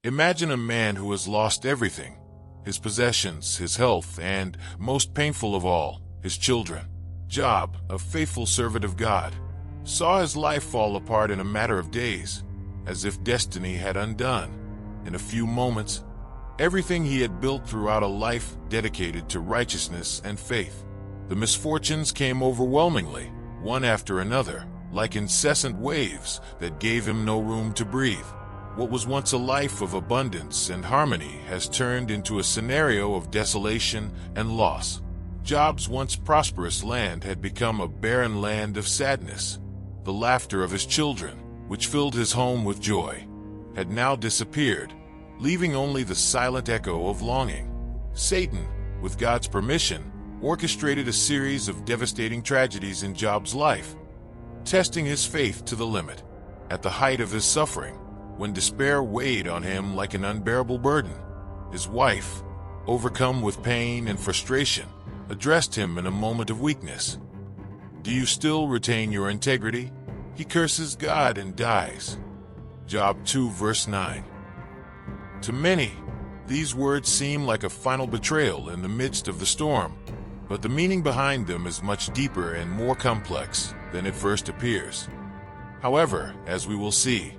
Imagine a man who has lost everything: his possessions, his health, and, most painful of all, his children. Job, a faithful servant of God, saw his life fall apart in a matter of days, as if destiny had undone. In a few moments, everything he had built throughout a life dedicated to righteousness and faith. The misfortunes came overwhelmingly, one after another, like incessant waves that gave him no room to breathe. What was once a life of abundance and harmony has turned into a scenario of desolation and loss. Job's once prosperous land had become a barren land of sadness. The laughter of his children, which filled his home with joy, had now disappeared, leaving only the silent echo of longing. Satan, with God's permission, orchestrated a series of devastating tragedies in Job's life, testing his faith to the limit. At the height of his suffering, when despair weighed on him like an unbearable burden, his wife, overcome with pain and frustration, addressed him in a moment of weakness. "Do you still retain your integrity?" He curses God and dies. Job 2 verse 9. To many, these words seem like a final betrayal in the midst of the storm, but the meaning behind them is much deeper and more complex than it first appears. However, as we will see,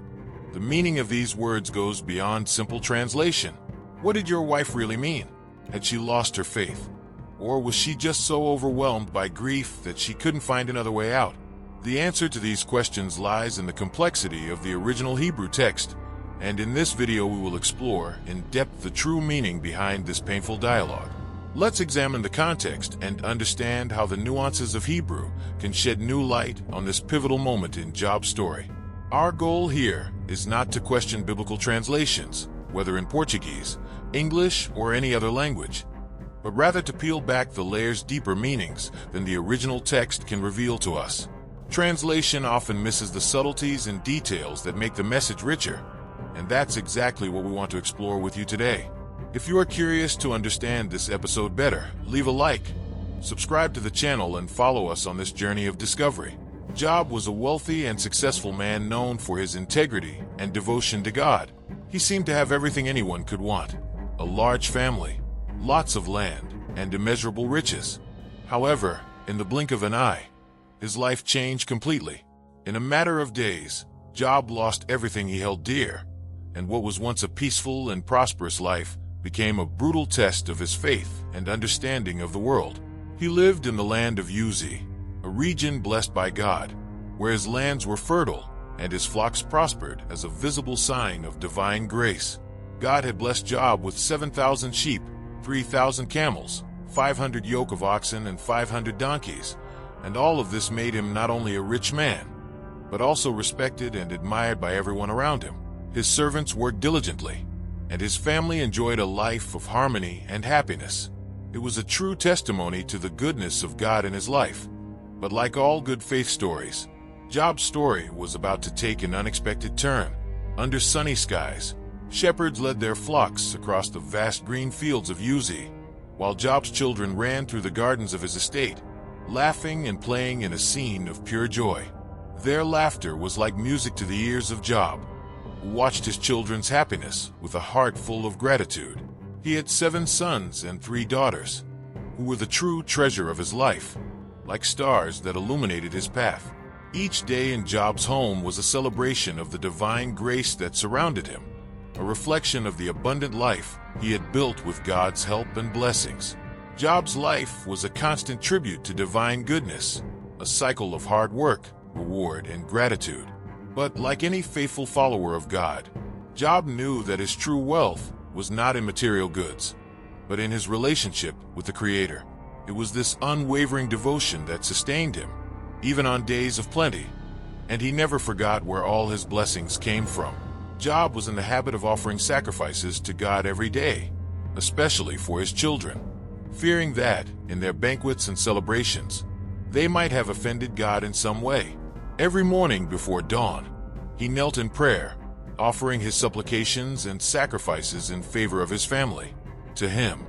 the meaning of these words goes beyond simple translation. What did your wife really mean? Had she lost her faith? Or was she just so overwhelmed by grief that she couldn't find another way out? The answer to these questions lies in the complexity of the original Hebrew text, and in this video we will explore in depth the true meaning behind this painful dialogue. Let's examine the context and understand how the nuances of Hebrew can shed new light on this pivotal moment in Job's story. Our goal here is not to question biblical translations, whether in Portuguese, English, or any other language, but rather to peel back the layers deeper meanings than the original text can reveal to us. Translation often misses the subtleties and details that make the message richer, and that's exactly what we want to explore with you today. If you are curious to understand this episode better, leave a like, subscribe to the channel, and follow us on this journey of discovery. Job was a wealthy and successful man known for his integrity and devotion to God. He seemed to have everything anyone could want: a large family, lots of land, and immeasurable riches. However, in the blink of an eye, his life changed completely. In a matter of days, Job lost everything he held dear, and what was once a peaceful and prosperous life became a brutal test of his faith and understanding of the world. He lived in the land of Uz, a region blessed by God, where his lands were fertile and his flocks prospered as a visible sign of divine grace. God had blessed Job with 7,000 sheep, 3,000 camels, 500 yoke of oxen, and 500 donkeys, and all of this made him not only a rich man, but also respected and admired by everyone around him. His servants worked diligently, and his family enjoyed a life of harmony and happiness. It was a true testimony to the goodness of God in his life. But like all good faith stories, Job's story was about to take an unexpected turn. Under sunny skies, shepherds led their flocks across the vast green fields of Uz, while Job's children ran through the gardens of his estate, laughing and playing in a scene of pure joy. Their laughter was like music to the ears of Job, who watched his children's happiness with a heart full of gratitude. He had 7 sons and 3 daughters, who were the true treasure of his life, like stars that illuminated his path. Each day in Job's home was a celebration of the divine grace that surrounded him, a reflection of the abundant life he had built with God's help and blessings. Job's life was a constant tribute to divine goodness, a cycle of hard work, reward, and gratitude. But like any faithful follower of God, Job knew that his true wealth was not in material goods, but in his relationship with the Creator. It was this unwavering devotion that sustained him, even on days of plenty, and he never forgot where all his blessings came from. Job was in the habit of offering sacrifices to God every day, especially for his children, fearing that, in their banquets and celebrations, they might have offended God in some way. Every morning before dawn, he knelt in prayer, offering his supplications and sacrifices in favor of his family. To him,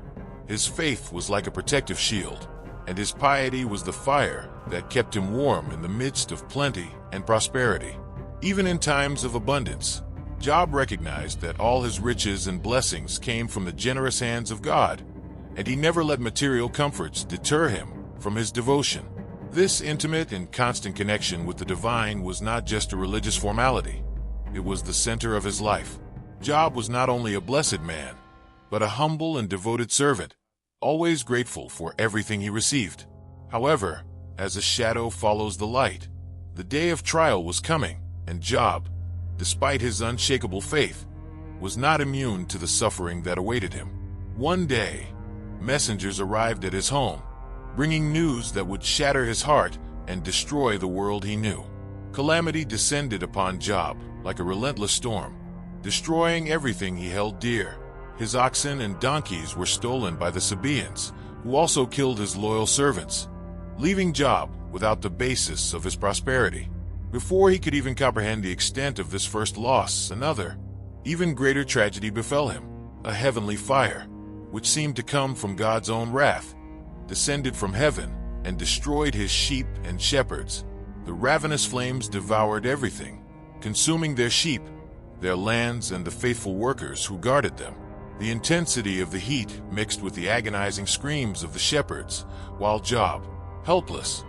his faith was like a protective shield, and his piety was the fire that kept him warm in the midst of plenty and prosperity. Even in times of abundance, Job recognized that all his riches and blessings came from the generous hands of God, and he never let material comforts deter him from his devotion. This intimate and constant connection with the divine was not just a religious formality. It was the center of his life. Job was not only a blessed man, but a humble and devoted servant, always grateful for everything he received. However, as a shadow follows the light, the day of trial was coming, and Job, despite his unshakable faith, was not immune to the suffering that awaited him. One day, messengers arrived at his home, bringing news that would shatter his heart and destroy the world he knew. Calamity descended upon Job like a relentless storm, destroying everything he held dear. His oxen and donkeys were stolen by the Sabaeans, who also killed his loyal servants, leaving Job without the basis of his prosperity. Before he could even comprehend the extent of this first loss, another, even greater tragedy befell him. A heavenly fire, which seemed to come from God's own wrath, descended from heaven and destroyed his sheep and shepherds. The ravenous flames devoured everything, consuming their sheep, their lands, and the faithful workers who guarded them. The intensity of the heat mixed with the agonizing screams of the shepherds, while Job, helpless,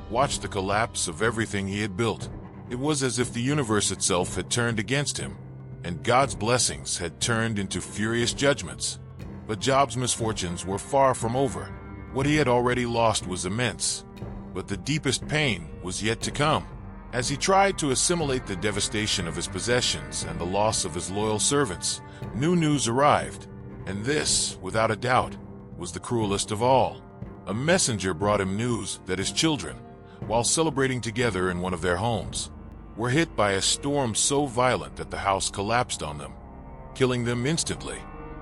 watched the collapse of everything he had built. It was as if the universe itself had turned against him, and God's blessings had turned into furious judgments. But Job's misfortunes were far from over. What he had already lost was immense, but the deepest pain was yet to come. As he tried to assimilate the devastation of his possessions and the loss of his loyal servants, new news arrived, and this, without a doubt, was the cruelest of all. A messenger brought him news that his children, while celebrating together in one of their homes, were hit by a storm so violent that the house collapsed on them, killing them instantly.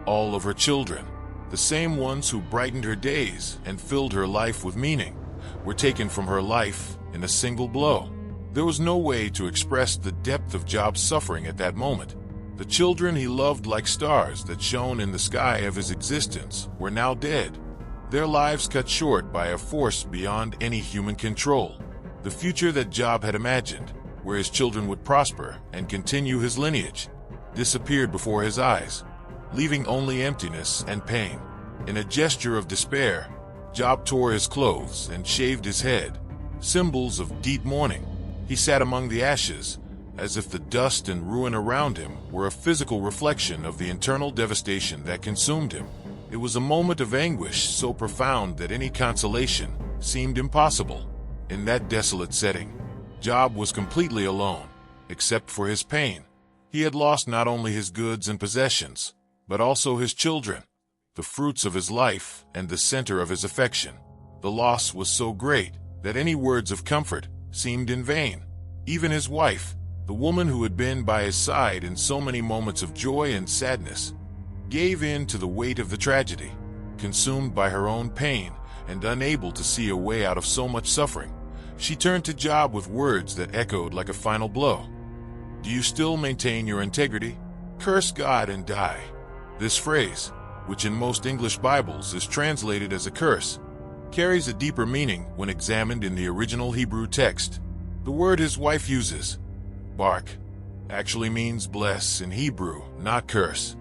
All of her children, the same ones who brightened her days and filled her life with meaning, were taken from her life in a single blow. There was no way to express the depth of Job's suffering at that moment. The children he loved like stars that shone in the sky of his existence were now dead, their lives cut short by a force beyond any human control. The future that Job had imagined, where his children would prosper and continue his lineage, disappeared before his eyes, leaving only emptiness and pain. In a gesture of despair, Job tore his clothes and shaved his head, symbols of deep mourning. He sat among the ashes, as if the dust and ruin around him were a physical reflection of the internal devastation that consumed him. It was a moment of anguish so profound that any consolation seemed impossible. In that desolate setting, Job was completely alone, except for his pain. He had lost not only his goods and possessions, but also his children, the fruits of his life and the center of his affection. The loss was so great that any words of comfort seemed in vain. Even his wife, the woman who had been by his side in so many moments of joy and sadness, gave in to the weight of the tragedy, consumed by her own pain and unable to see a way out of so much suffering. She turned to Job with words that echoed like a final blow. "Do you still maintain your integrity? Curse God and die." This phrase, which in most English Bibles is translated as a curse, carries a deeper meaning when examined in the original Hebrew text. The word his wife uses, bark, actually means bless in Hebrew, not curse.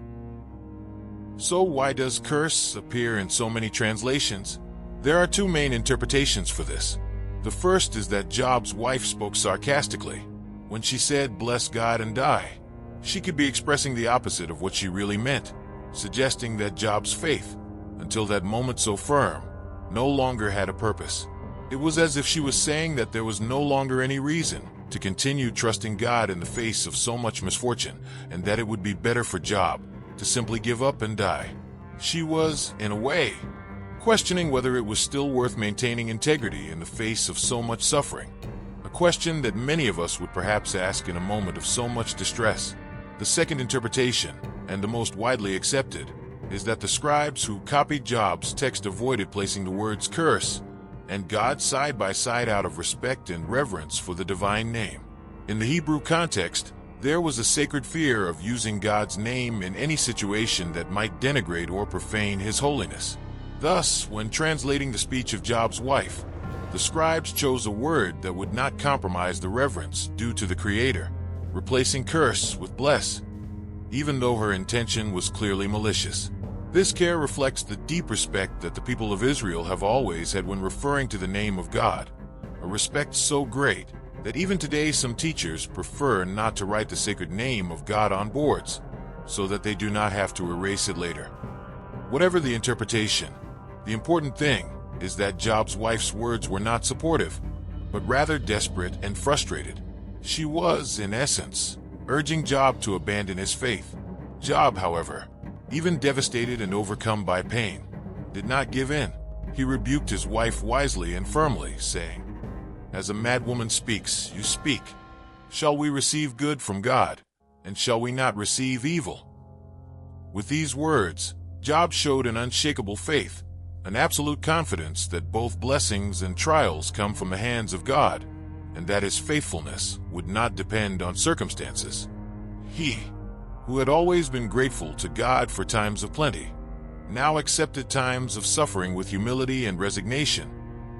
So why does curse appear in so many translations? There are two main interpretations for this. The first is that Job's wife spoke sarcastically. When she said, "Bless God and die," she could be expressing the opposite of what she really meant, suggesting that Job's faith, until that moment so firm, no longer had a purpose. It was as if she was saying that there was no longer any reason to continue trusting God in the face of so much misfortune, and that it would be better for Job to simply give up and die. She was, in a way, questioning whether it was still worth maintaining integrity in the face of so much suffering, a question that many of us would perhaps ask in a moment of so much distress. The second interpretation, and the most widely accepted, is that the scribes who copied Job's text avoided placing the words curse and God side by side out of respect and reverence for the divine name. In the Hebrew context, there was a sacred fear of using God's name in any situation that might denigrate or profane his holiness. Thus, when translating the speech of Job's wife, the scribes chose a word that would not compromise the reverence due to the Creator, replacing curse with bless. even though her intention was clearly malicious. This care reflects the deep respect that the people of Israel have always had when referring to the name of God, a respect so great that even today some teachers prefer not to write the sacred name of God on boards, so that they do not have to erase it later. Whatever the interpretation, the important thing is that Job's wife's words were not supportive, but rather desperate and frustrated. She was, in essence, urging Job to abandon his faith. Job, however, even devastated and overcome by pain, did not give in. He rebuked his wife wisely and firmly, saying, "As a madwoman speaks, you speak. Shall we receive good from God, and shall we not receive evil?" With these words, Job showed an unshakable faith, an absolute confidence that both blessings and trials come from the hands of God, and that his faithfulness would not depend on circumstances. He, who had always been grateful to God for times of plenty, now accepted times of suffering with humility and resignation,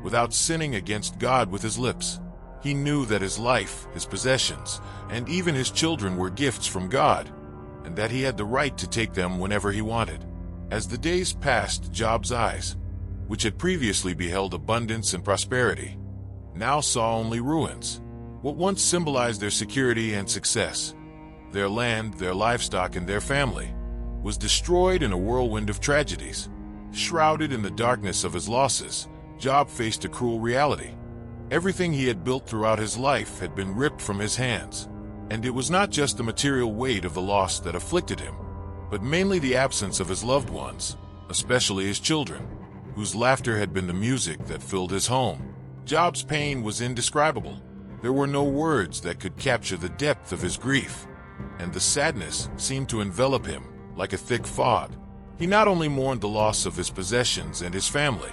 without sinning against God with his lips. He knew that his life, his possessions, and even his children were gifts from God, and that he had the right to take them whenever he wanted. As the days passed, Job's eyes, which had previously beheld abundance and prosperity, now saw only ruins. What once symbolized their security and success, their land, their livestock, and their family, was destroyed in a whirlwind of tragedies. Shrouded in the darkness of his losses, Job faced a cruel reality. Everything he had built throughout his life had been ripped from his hands, and it was not just the material weight of the loss that afflicted him, but mainly the absence of his loved ones, especially his children, whose laughter had been the music that filled his home. Job's pain was indescribable. There were no words that could capture the depth of his grief, and the sadness seemed to envelop him like a thick fog. He not only mourned the loss of his possessions and his family,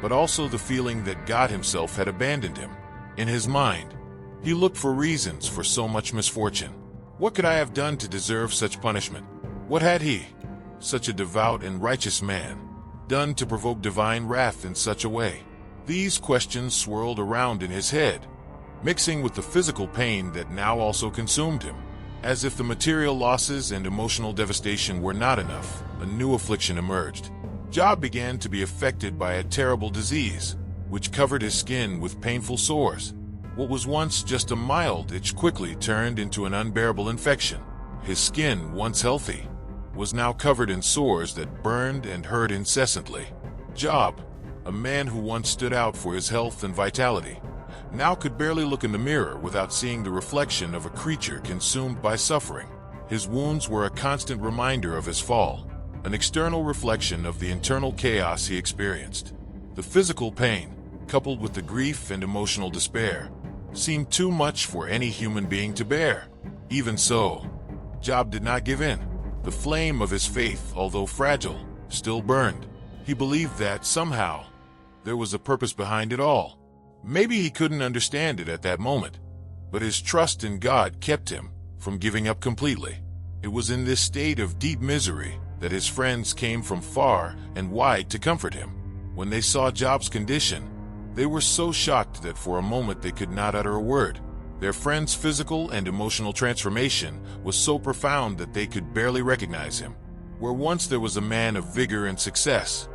but also the feeling that God himself had abandoned him. In his mind, he looked for reasons for so much misfortune. What could I have done to deserve such punishment? What had he, such a devout and righteous man, done to provoke divine wrath in such a way? These questions swirled around in his head, mixing with the physical pain that now also consumed him. As if the material losses and emotional devastation were not enough, a new affliction emerged. Job began to be affected by a terrible disease, which covered his skin with painful sores. What was once just a mild itch quickly turned into an unbearable infection. His skin, once healthy, was now covered in sores that burned and hurt incessantly. Job, a man who once stood out for his health and vitality, now could barely look in the mirror without seeing the reflection of a creature consumed by suffering. His wounds were a constant reminder of his fall, an external reflection of the internal chaos he experienced. The physical pain, coupled with the grief and emotional despair, seemed too much for any human being to bear. Even so, Job did not give in. The flame of his faith, although fragile, still burned. He believed that, somehow, there was a purpose behind it all. Maybe he couldn't understand it at that moment, but his trust in God kept him from giving up completely. It was in this state of deep misery that his friends came from far and wide to comfort him. When they saw Job's condition, they were so shocked that for a moment they could not utter a word. Their friend's physical and emotional transformation was so profound that they could barely recognize him. Where once there was a man of vigor and success,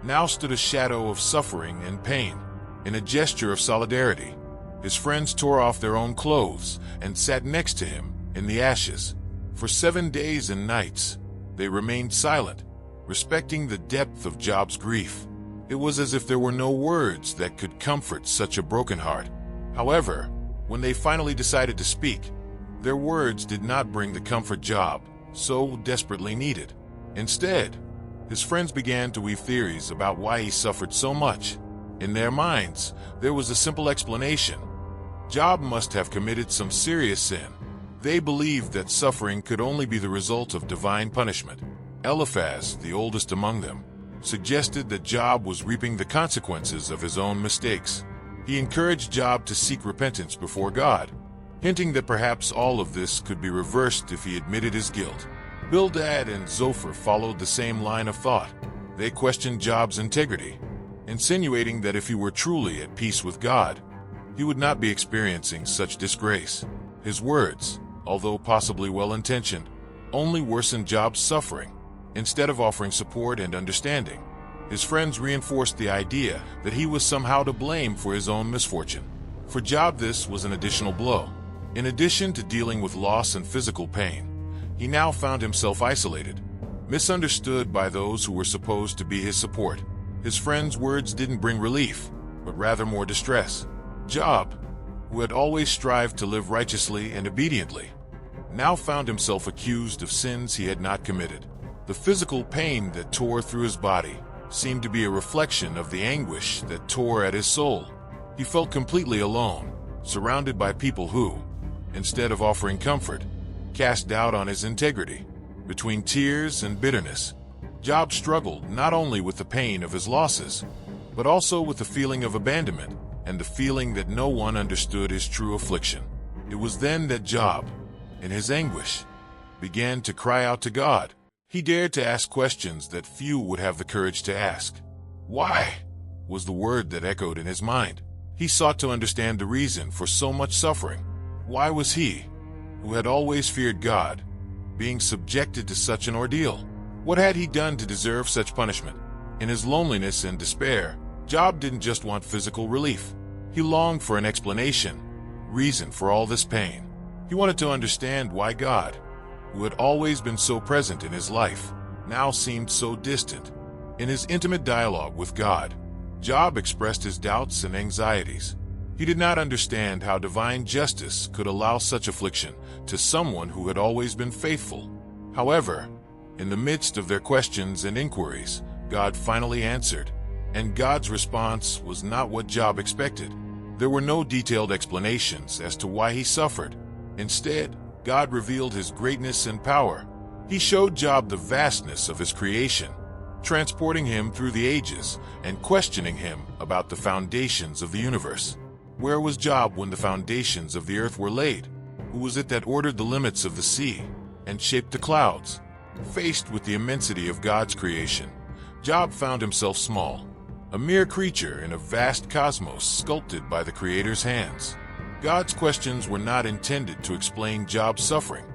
now stood a shadow of suffering and pain. In a gesture of solidarity, his friends tore off their own clothes and sat next to him in the ashes. For 7 days and nights, they remained silent, respecting the depth of Job's grief. It was as if there were no words that could comfort such a broken heart. However, when they finally decided to speak, their words did not bring the comfort Job so desperately needed. Instead, his friends began to weave theories about why he suffered so much. In their minds, there was a simple explanation. Job must have committed some serious sin. They believed that suffering could only be the result of divine punishment. Eliphaz, the oldest among them, suggested that Job was reaping the consequences of his own mistakes. He encouraged Job to seek repentance before God, hinting that perhaps all of this could be reversed if he admitted his guilt. Bildad and Zophar followed the same line of thought. They questioned Job's integrity, insinuating that if he were truly at peace with God, he would not be experiencing such disgrace. His words, although possibly well-intentioned, only worsened Job's suffering. Instead of offering support and understanding, his friends reinforced the idea that he was somehow to blame for his own misfortune. For Job, this was an additional blow. In addition to dealing with loss and physical pain, he now found himself isolated, misunderstood by those who were supposed to be his support. His friends' words didn't bring relief, but rather more distress. Job, who had always strived to live righteously and obediently, now found himself accused of sins he had not committed. The physical pain that tore through his body seemed to be a reflection of the anguish that tore at his soul. He felt completely alone, surrounded by people who, instead of offering comfort, cast doubt on his integrity. Between tears and bitterness, Job struggled not only with the pain of his losses, but also with the feeling of abandonment and the feeling that no one understood his true affliction. It was then that Job, in his anguish, began to cry out to God. He dared to ask questions that few would have the courage to ask. "Why?" was the word that echoed in his mind. He sought to understand the reason for so much suffering. Why was he, who had always feared God, being subjected to such an ordeal? What had he done to deserve such punishment? In his loneliness and despair, Job didn't just want physical relief. He longed for an explanation, reason for all this pain. He wanted to understand why God, who had always been so present in his life, now seemed so distant. In his intimate dialogue with God, Job expressed his doubts and anxieties. He did not understand how divine justice could allow such affliction to someone who had always been faithful. However, in the midst of their questions and inquiries, God finally answered, and God's response was not what Job expected. There were no detailed explanations as to why he suffered. Instead, God revealed his greatness and power. He showed Job the vastness of his creation, transporting him through the ages and questioning him about the foundations of the universe. Where was Job when the foundations of the earth were laid? Who was it that ordered the limits of the sea and shaped the clouds? Faced with the immensity of God's creation, Job found himself small, a mere creature in a vast cosmos sculpted by the Creator's hands. God's questions were not intended to explain Job's suffering,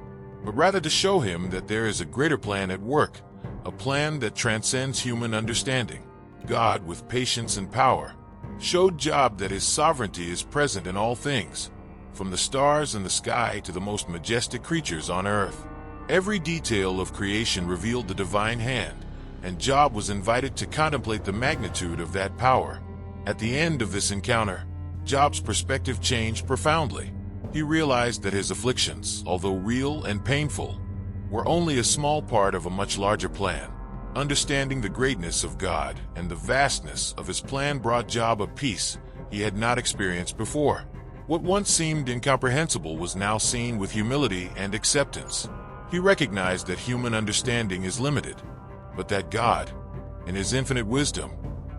but rather to show him that there is a greater plan at work, a plan that transcends human understanding. God, with patience and power, showed Job that his sovereignty is present in all things, from the stars in the sky to the most majestic creatures on earth. Every detail of creation revealed the divine hand, and Job was invited to contemplate the magnitude of that power. At the end of this encounter, Job's perspective changed profoundly. He realized that his afflictions, although real and painful, were only a small part of a much larger plan. Understanding the greatness of God and the vastness of his plan brought Job a peace he had not experienced before. What once seemed incomprehensible was now seen with humility and acceptance. He recognized that human understanding is limited, but that God, in his infinite wisdom,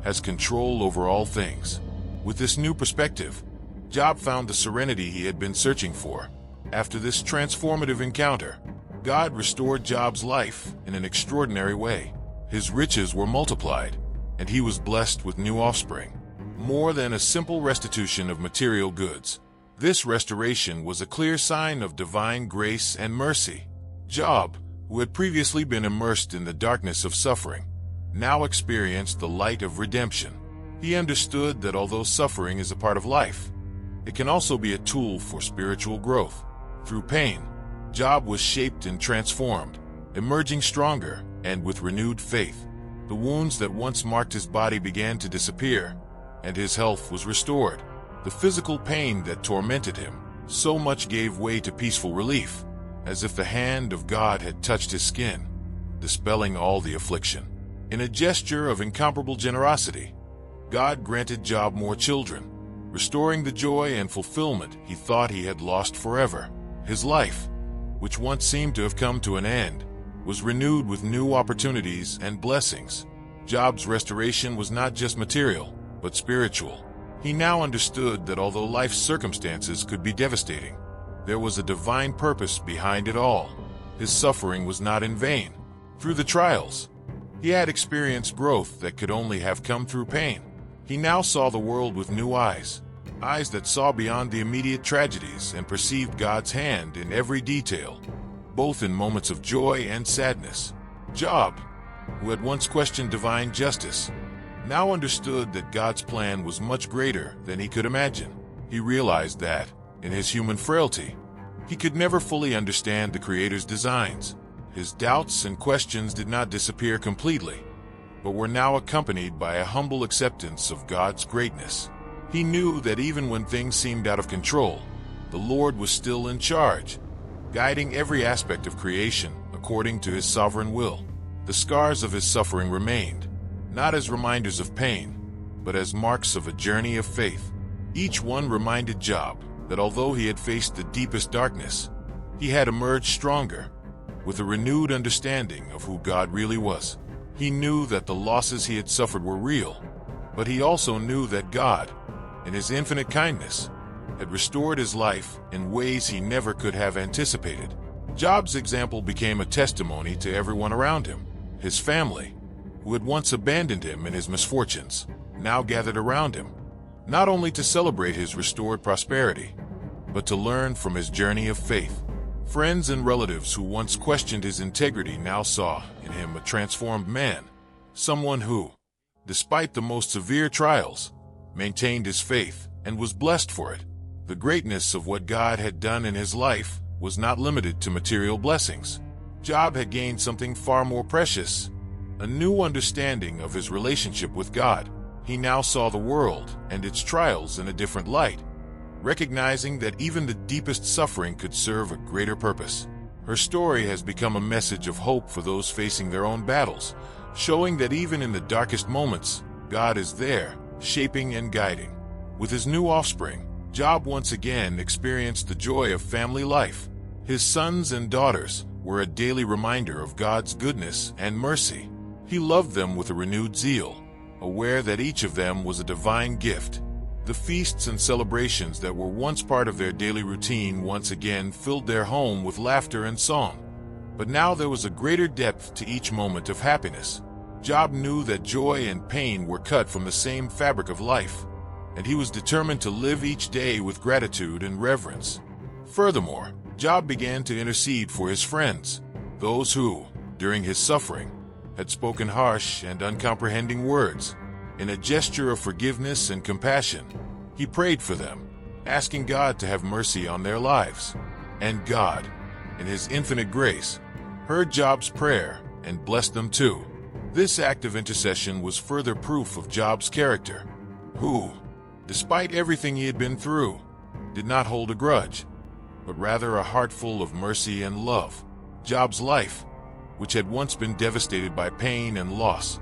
has control over all things. With this new perspective, Job found the serenity he had been searching for. After this transformative encounter, God restored Job's life in an extraordinary way. His riches were multiplied, and he was blessed with new offspring. More than a simple restitution of material goods, this restoration was a clear sign of divine grace and mercy. Job, who had previously been immersed in the darkness of suffering, now experienced the light of redemption. He understood that although suffering is a part of life, it can also be a tool for spiritual growth. Through pain, Job was shaped and transformed, emerging stronger and with renewed faith. The wounds that once marked his body began to disappear, and his health was restored. The physical pain that tormented him so much gave way to peaceful relief, as if the hand of God had touched his skin, dispelling all the affliction. In a gesture of incomparable generosity, God granted Job more children, restoring the joy and fulfillment he thought he had lost forever. His life, which once seemed to have come to an end, was renewed with new opportunities and blessings. Job's restoration was not just material, but spiritual. He now understood that although life's circumstances could be devastating, there was a divine purpose behind it all. His suffering was not in vain. Through the trials, he had experienced growth that could only have come through pain. He now saw the world with new eyes, eyes that saw beyond the immediate tragedies and perceived God's hand in every detail. both in moments of joy and sadness. Job, who had once questioned divine justice, now understood that God's plan was much greater than he could imagine. He realized that, in his human frailty, he could never fully understand the Creator's designs. His doubts and questions did not disappear completely, but were now accompanied by a humble acceptance of God's greatness. He knew that even when things seemed out of control, the Lord was still in charge, guiding every aspect of creation according to his sovereign will. The scars of his suffering remained, not as reminders of pain, but as marks of a journey of faith. Each one reminded Job that although he had faced the deepest darkness, he had emerged stronger, with a renewed understanding of who God really was. He knew that the losses he had suffered were real, but he also knew that God, in his infinite kindness, had restored his life in ways he never could have anticipated. Job's example became a testimony to everyone around him. His family, who had once abandoned him in his misfortunes, now gathered around him, not only to celebrate his restored prosperity, but to learn from his journey of faith. Friends and relatives who once questioned his integrity now saw in him a transformed man, someone who, despite the most severe trials, maintained his faith and was blessed for it. The greatness of what God had done in his life was not limited to material blessings. Job had gained something far more precious, a new understanding of his relationship with God. He now saw the world and its trials in a different light, recognizing that even the deepest suffering could serve a greater purpose. Her story has become a message of hope for those facing their own battles, showing that even in the darkest moments, God is there, shaping and guiding. With his new offspring, Job once again experienced the joy of family life. His sons and daughters were a daily reminder of God's goodness and mercy. He loved them with a renewed zeal, aware that each of them was a divine gift. The feasts and celebrations that were once part of their daily routine once again filled their home with laughter and song. But now there was a greater depth to each moment of happiness. Job knew that joy and pain were cut from the same fabric of life, and he was determined to live each day with gratitude and reverence. Furthermore, Job began to intercede for his friends, those who, during his suffering, had spoken harsh and uncomprehending words. In a gesture of forgiveness and compassion, he prayed for them, asking God to have mercy on their lives. And God, in his infinite grace, heard Job's prayer and blessed them too. This act of intercession was further proof of Job's character, who, despite everything he had been through, did not hold a grudge, but rather a heart full of mercy and love. Job's life, which had once been devastated by pain and loss,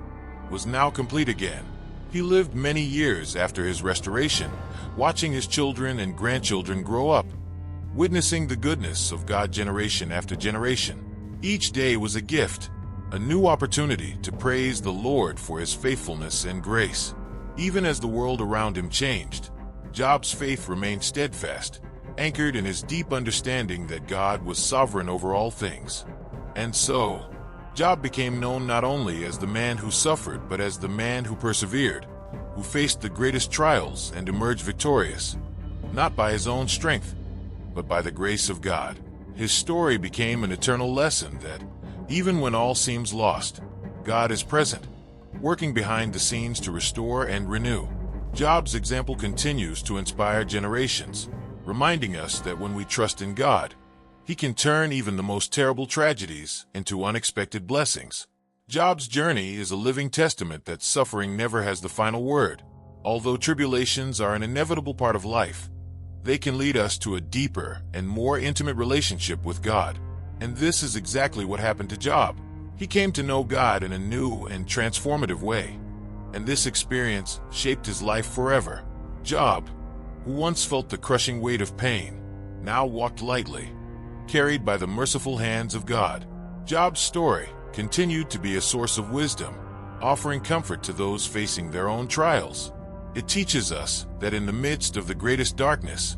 was now complete again. He lived many years after his restoration, watching his children and grandchildren grow up, witnessing the goodness of God generation after generation. Each day was a gift, a new opportunity to praise the Lord for his faithfulness and grace. Even as the world around him changed, Job's faith remained steadfast, anchored in his deep understanding that God was sovereign over all things. And so, Job became known not only as the man who suffered, but as the man who persevered, who faced the greatest trials and emerged victorious, not by his own strength, but by the grace of God. His story became an eternal lesson that, even when all seems lost, God is present, working behind the scenes to restore and renew. Job's example continues to inspire generations, reminding us that when we trust in God, He can turn even the most terrible tragedies into unexpected blessings. Job's journey is a living testament that suffering never has the final word. Although tribulations are an inevitable part of life, they can lead us to a deeper and more intimate relationship with God. And this is exactly what happened to Job. He came to know God in a new and transformative way, and this experience shaped his life forever. Job, who once felt the crushing weight of pain, now walked lightly, carried by the merciful hands of God. Job's story continued to be a source of wisdom, offering comfort to those facing their own trials. It teaches us that in the midst of the greatest darkness,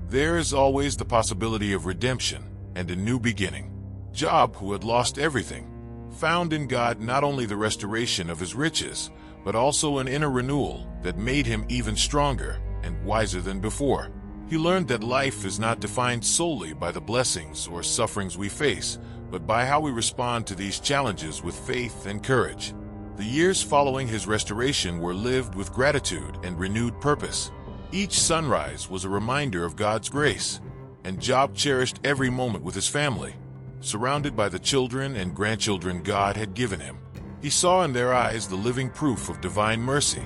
there is always the possibility of redemption and a new beginning. Job, who had lost everything, found in God not only the restoration of his riches, but also an inner renewal that made him even stronger and wiser than before. He learned that life is not defined solely by the blessings or sufferings we face, but by how we respond to these challenges with faith and courage. The years following his restoration were lived with gratitude and renewed purpose. Each sunrise was a reminder of God's grace, and Job cherished every moment with his family, surrounded by the children and grandchildren God had given him. He saw in their eyes the living proof of divine mercy,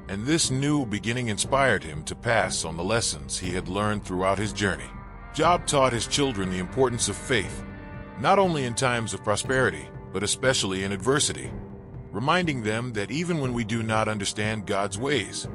and this new beginning inspired him to pass on the lessons he had learned throughout his journey. Job taught his children the importance of faith, not only in times of prosperity, but especially in adversity, reminding them that even when we do not understand God's ways,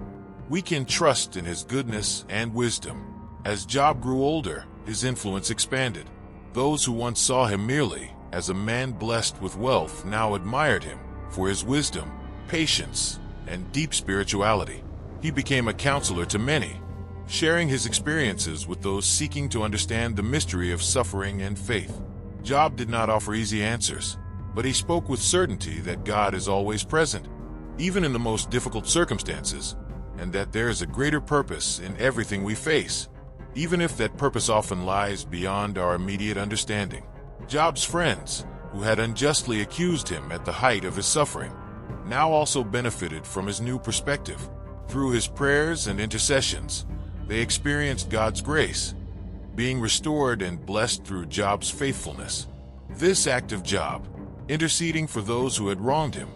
we can trust in His goodness and wisdom. As Job grew older, his influence expanded. Those who once saw him merely as a man blessed with wealth now admired him for his wisdom, patience, and deep spirituality. He became a counselor to many, sharing his experiences with those seeking to understand the mystery of suffering and faith. Job did not offer easy answers, but he spoke with certainty that God is always present, even in the most difficult circumstances, and that there is a greater purpose in everything we face, even if that purpose often lies beyond our immediate understanding. Job's friends, who had unjustly accused him at the height of his suffering, now also benefited from his new perspective. Through his prayers and intercessions, they experienced God's grace, being restored and blessed through Job's faithfulness. This act of Job, interceding for those who had wronged him,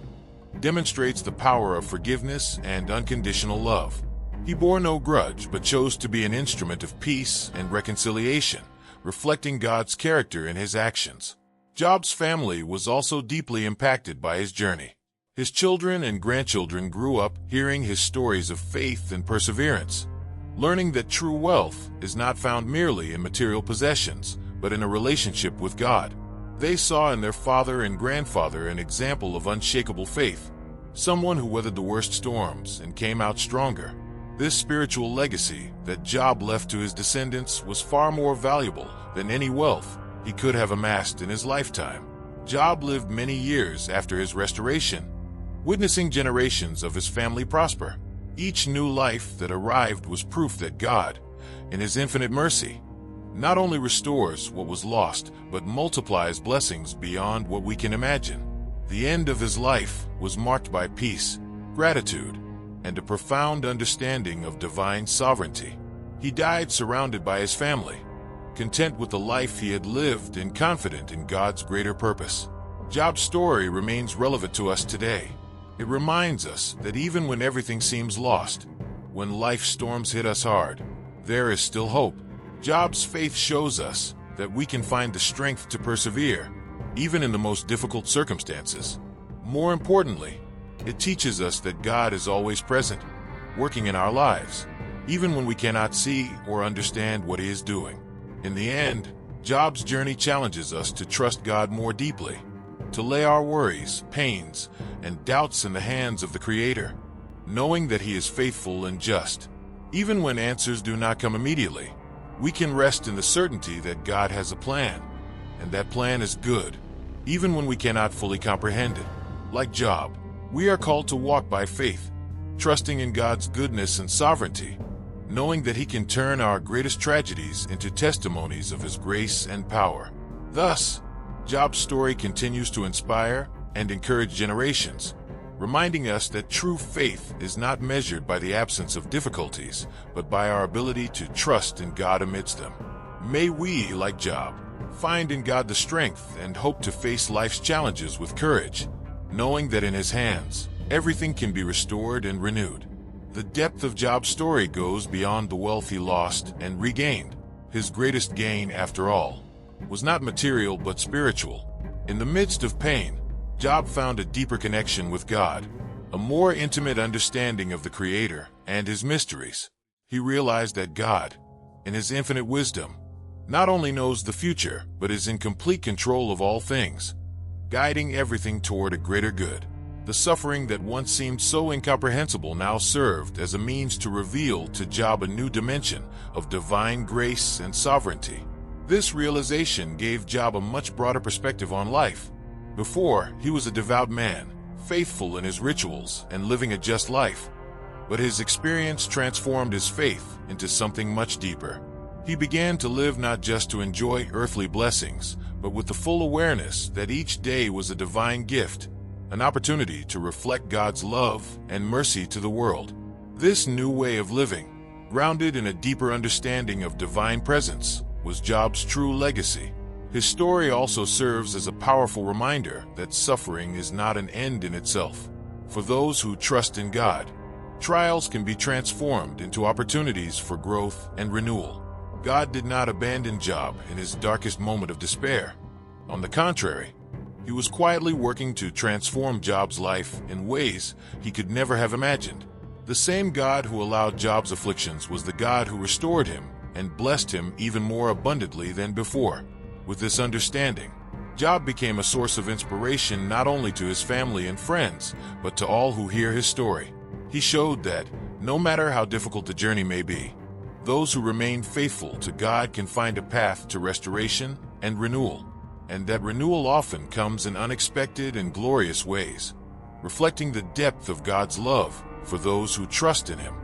demonstrates the power of forgiveness and unconditional love. He bore no grudge but chose to be an instrument of peace and reconciliation, reflecting God's character in his actions. Job's family was also deeply impacted by his journey. His children and grandchildren grew up hearing his stories of faith and perseverance, learning that true wealth is not found merely in material possessions, but in a relationship with God. They saw in their father and grandfather an example of unshakable faith, someone who weathered the worst storms and came out stronger. This spiritual legacy that Job left to his descendants was far more valuable than any wealth he could have amassed in his lifetime. Job lived many years after his restoration, witnessing generations of his family prosper. Each new life that arrived was proof that God, in His infinite mercy, not only restores what was lost, but multiplies blessings beyond what we can imagine. The end of his life was marked by peace, gratitude, and a profound understanding of divine sovereignty. He died surrounded by his family, content with the life he had lived and confident in God's greater purpose. Job's story remains relevant to us today. It reminds us that even when everything seems lost, when life's storms hit us hard, there is still hope. Job's faith shows us that we can find the strength to persevere, even in the most difficult circumstances. More importantly, it teaches us that God is always present, working in our lives, even when we cannot see or understand what He is doing. In the end, Job's journey challenges us to trust God more deeply, to lay our worries, pains, and doubts in the hands of the Creator, knowing that He is faithful and just. Even when answers do not come immediately, we can rest in the certainty that God has a plan, and that plan is good, even when we cannot fully comprehend it. Like Job, we are called to walk by faith, trusting in God's goodness and sovereignty, knowing that He can turn our greatest tragedies into testimonies of His grace and power. Thus, Job's story continues to inspire and encourage generations, reminding us that true faith is not measured by the absence of difficulties, but by our ability to trust in God amidst them. May we, like Job, find in God the strength and hope to face life's challenges with courage, knowing that in His hands, everything can be restored and renewed. The depth of Job's story goes beyond the wealth he lost and regained. His greatest gain, after all, was not material but spiritual. In the midst of pain, Job found a deeper connection with God, a more intimate understanding of the Creator and His mysteries. He realized that God, in His infinite wisdom, not only knows the future, but is in complete control of all things, guiding everything toward a greater good. The suffering that once seemed so incomprehensible now served as a means to reveal to Job a new dimension of divine grace and sovereignty. This realization gave Job a much broader perspective on life. Before, he was a devout man, faithful in his rituals and living a just life. But his experience transformed his faith into something much deeper. He began to live not just to enjoy earthly blessings, but with the full awareness that each day was a divine gift, an opportunity to reflect God's love and mercy to the world. This new way of living, grounded in a deeper understanding of divine presence, was Job's true legacy. His story also serves as a powerful reminder that suffering is not an end in itself. For those who trust in God, trials can be transformed into opportunities for growth and renewal. God did not abandon Job in his darkest moment of despair. On the contrary, he was quietly working to transform Job's life in ways he could never have imagined. The same God who allowed Job's afflictions was the God who restored him and blessed him even more abundantly than before. With this understanding, Job became a source of inspiration not only to his family and friends, but to all who hear his story. He showed that, no matter how difficult the journey may be, those who remain faithful to God can find a path to restoration and renewal, and that renewal often comes in unexpected and glorious ways, reflecting the depth of God's love for those who trust in Him.